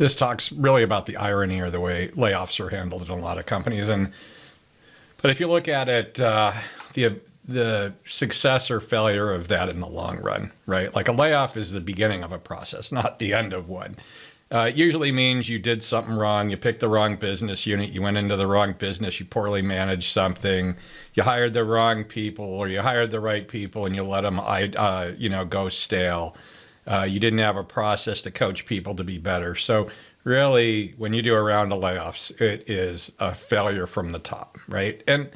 this talks really about the irony or the way layoffs are handled in a lot of companies. But if you look at it, the success or failure of that in the long run, right? Like a layoff is the beginning of a process, not the end of one. It usually means you did something wrong, you picked the wrong business unit, you went into the wrong business, you poorly managed something, you hired the wrong people, or you hired the right people and you let them, go stale. You didn't have a process to coach people to be better. So really, when you do a round of layoffs, it is a failure from the top, right? And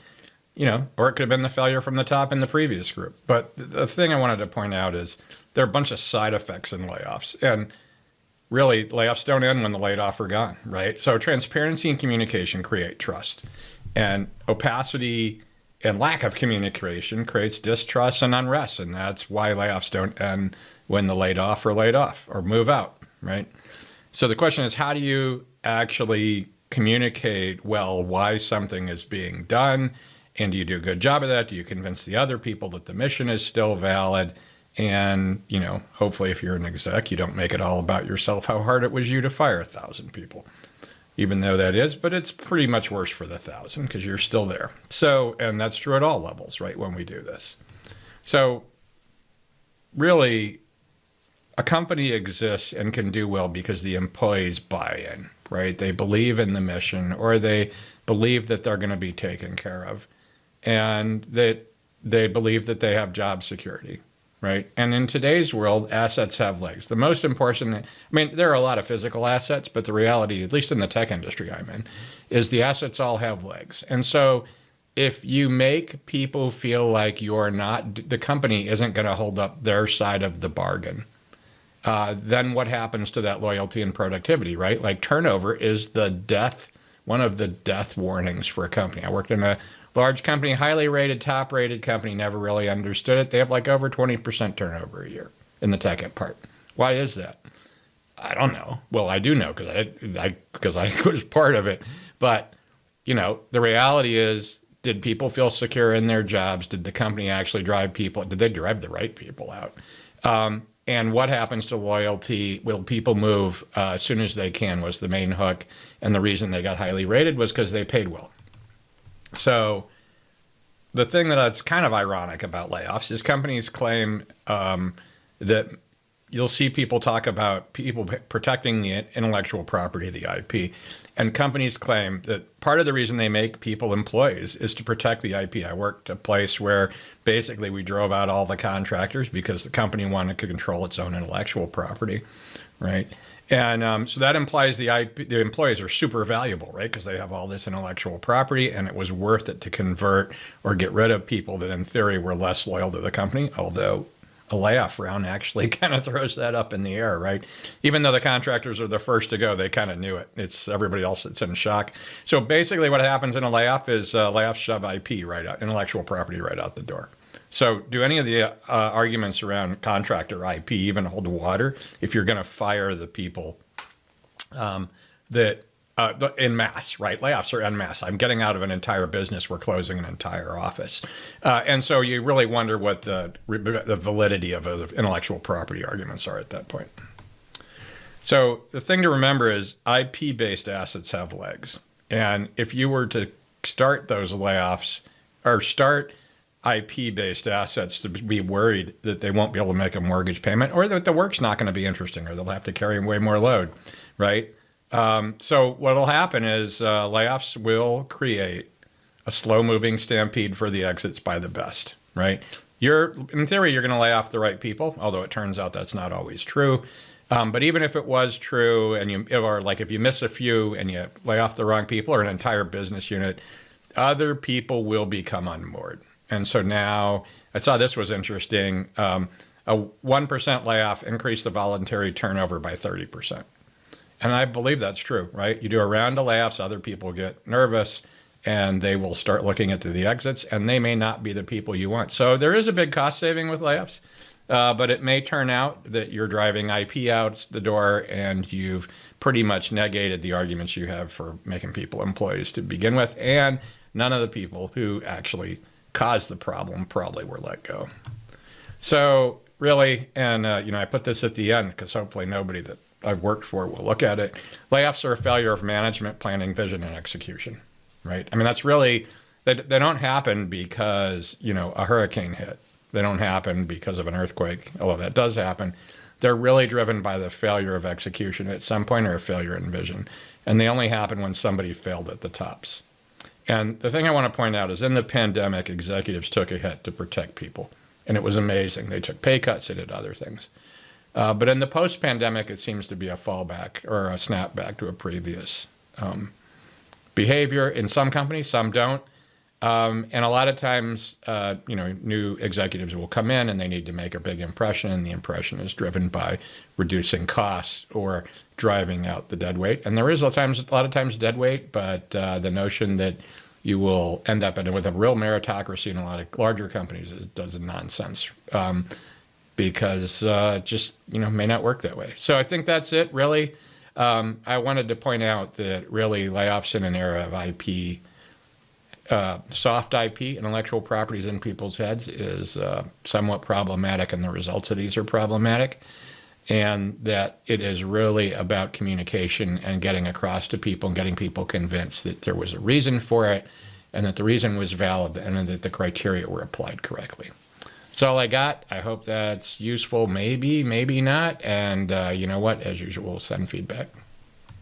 or it could have been the failure from the top in the previous group. But the thing I wanted to point out is there are a bunch of side effects in layoffs. And really, layoffs don't end when the laid off are gone, right? So transparency and communication create trust. And opacity and lack of communication creates distrust and unrest. And that's why layoffs don't end when the laid off or move out, right? So the question is, how do you actually communicate well why something is being done? And do you do a good job of that? Do you convince the other people that the mission is still valid? And, hopefully if you're an exec, you don't make it all about yourself, how hard it was you to fire 1,000 people, even though that is, but it's pretty much worse for the 1,000 because you're still there. So, and that's true at all levels, right, when we do this. So really, a company exists and can do well because the employees buy in, right? They believe in the mission, or they believe that they're going to be taken care of, and that they believe that they have job security, right? And in today's world, assets have legs. The most important, there are a lot of physical assets, but the reality, at least in the tech industry I'm in, is the assets all have legs. And so if you make people feel like the company isn't going to hold up their side of the bargain, then what happens to that loyalty and productivity, right? Like turnover is one of the death warnings for a company. I worked in a large company, highly rated, top rated company, never really understood it. They have like over 20% turnover a year in the tech part. Why is that? I don't know. Well, I do know because I was part of it. But, the reality is, did people feel secure in their jobs? Did the company actually drive people? Did they drive the right people out? And what happens to loyalty? Will people move as soon as they can was the main hook. And the reason they got highly rated was because they paid well. So the thing that's kind of ironic about layoffs is companies claim that you'll see people talk about people protecting the intellectual property, the IP. And companies claim that part of the reason they make people employees is to protect the IP. I worked a place where basically we drove out all the contractors because the company wanted to control its own intellectual property, right? And so that implies the employees are super valuable, right? Because they have all this intellectual property, and it was worth it to convert or get rid of people that in theory were less loyal to the company, although a layoff round actually kind of throws that up in the air, right? Even though the contractors are the first to go, they kind of knew it. It's everybody else that's in shock. So basically what happens in a layoff is layoffs shove IP right out, intellectual property right out the door. So do any of the arguments around contractor IP even hold water if you're going to fire the people that en masse, right? Layoffs are en masse. I'm getting out of an entire business. We're closing an entire office. And so you really wonder what the validity of intellectual property arguments are at that point. So the thing to remember is IP-based assets have legs. And if you were to start those layoffs or start IP-based assets to be worried that they won't be able to make a mortgage payment, or that the work's not going to be interesting, or they'll have to carry way more load, right? So what'll happen is layoffs will create a slow-moving stampede for the exits by the best, right? In theory, you're going to lay off the right people, although it turns out that's not always true. But even if it was true, if you miss a few and you lay off the wrong people or an entire business unit, other people will become unmoored. And so now, I saw this was interesting. A 1% layoff increased the voluntary turnover by 30%. And I believe that's true, right? You do a round of layoffs, other people get nervous, and they will start looking at the exits, and they may not be the people you want. So there is a big cost saving with layoffs, but it may turn out that you're driving IP out the door, and you've pretty much negated the arguments you have for making people employees to begin with, and none of the people who actually caused the problem probably were let go. So really, and I put this at the end because hopefully nobody that I've worked for will look at it. Layoffs are a failure of management, planning, vision, and execution, right? I mean, that's really, they don't happen because, a hurricane hit. They don't happen because of an earthquake, although that does happen. They're really driven by the failure of execution at some point or a failure in vision. And they only happen when somebody failed at the tops. And the thing I want to point out is in the pandemic, executives took a hit to protect people. And it was amazing. They took pay cuts, they did other things. But in the post-pandemic, it seems to be a fallback or a snapback to a previous behavior in some companies, some don't. And a lot of times, new executives will come in and they need to make a big impression, and the impression is driven by reducing costs or driving out the dead weight. And there is a lot of times dead weight, but the notion that you will end up with a real meritocracy in a lot of larger companies does nonsense because just may not work that way. So I think that's it, really. I wanted to point out that really layoffs in an era of IP, soft IP, intellectual properties in people's heads, is somewhat problematic, and the results of these are problematic, and that it is really about communication and getting across to people and getting people convinced that there was a reason for it and that the reason was valid and that the criteria were applied correctly. That's all I got. I hope that's useful. Maybe, maybe not. And you know what? As usual, send feedback.